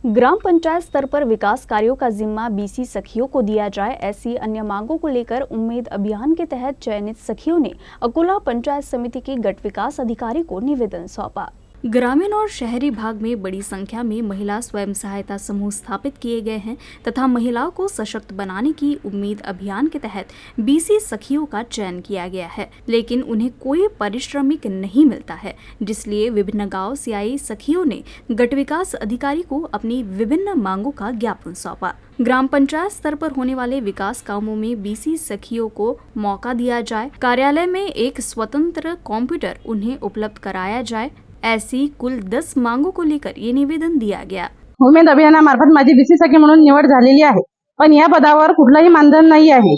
ग्राम पंचायत स्तर पर विकास कार्यों का जिम्मा बीसी सखियों को दिया जाए, ऐसी अन्य मांगों को लेकर उम्मीद अभियान के तहत चयनित सखियों ने अकोला पंचायत समिति के गट विकास अधिकारी को निवेदन सौंपा। ग्रामीण और शहरी भाग में बड़ी संख्या में महिला स्वयं सहायता समूह स्थापित किए गए हैं तथा महिलाओं को सशक्त बनाने की उम्मीद अभियान के तहत बीसी सखियों का चयन किया गया है, लेकिन उन्हें कोई पारिश्रमिक नहीं मिलता है, जिसलिए विभिन्न गांव से आई सखियों ने गट विकास अधिकारी को अपनी विभिन्न मांगों का ज्ञापन सौंपा। ग्राम पंचायत स्तर पर होने वाले विकास कामों में बीसी सखियों को मौका दिया जाए, कार्यालय में एक स्वतंत्र कंप्यूटर उन्हें उपलब्ध कराया जाए, ऐसी कुल 10 मांगों को लेकर ये निवेदन दिया गया। उमेद अभियानामार्फत माझी बीसी सखी म्हणून निवड झालेली आहे, पण या पदावर कुठलाही मानधन नाही आहे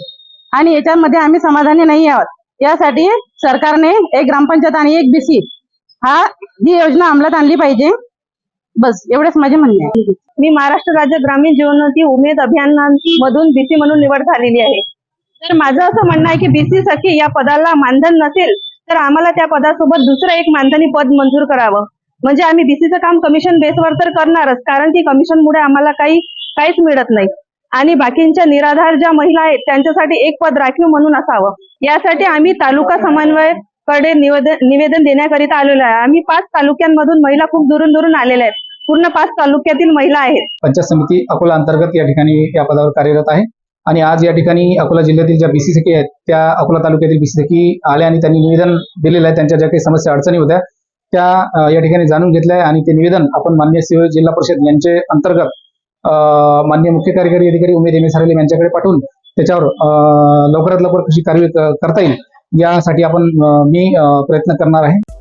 आणि याच्यामध्ये आम्ही समाधानी नाही आहोत। यासाठी सरकारने एक ग्रामपंचायत आणि एक बीसी ही योजना अंमलात आणली पाहिजे। बस एवढेच माझे म्हणणे आहे। मी महाराष्ट्र राज्य ग्रामीण जीवनोन्नती उमेद अभियानामधून बीसी म्हणून निवड झालेली आहे। तर माझं असं म्हणणं आहे की बीसी सखी या पदाला मानधन नसेल तर आम्हाला त्या पदासोबत दुसरं एक मानधनी पद मंजूर करावं। म्हणजे आम्ही बीसीचं काम कमिशन बेसवर तर करणारच, कारण की कमिशनमुळे आम्हाला काहीच मिळत नाही आणि बाकींच्या निराधार ज्या महिला आहेत त्यांच्यासाठी एक पद राखीव म्हणून असावं। यासाठी आम्ही तालुका समन्वयकडे निवेदन देण्याकरिता आलेलो आहे। आम्ही 5 तालुक्यांमधून महिला खूप दुरून आलेल्या आहेत, पूर्ण 5 तालुक्यातील महिला आहेत। पंचायत समिती अकोला अंतर्गत या ठिकाणी या पदावर कार्यरत आहे आणि आज या ठिकाणी अकोला जिल्ह्यातील ज्या बीसी सखी आहेत त्या अकोला तालुक्यातील बीसी सखी आल्या आणि त्यांनी निवेदन दिलेलं आहे। त्यांच्या ज्या काही समस्या अडचणी होत्या त्या या ठिकाणी जाणून घेतल्या आहे आणि ते निवेदन आपण माननीय जिल्हा परिषद यांचे अंतर्गत माननीय मुख्य कार्यकारी अधिकारी उमेद यांच्याकडे पाठवून त्याच्यावर लवकरात लवकर कशी कार्यवाही करता येईल यासाठी मी प्रयत्न करणार आहे।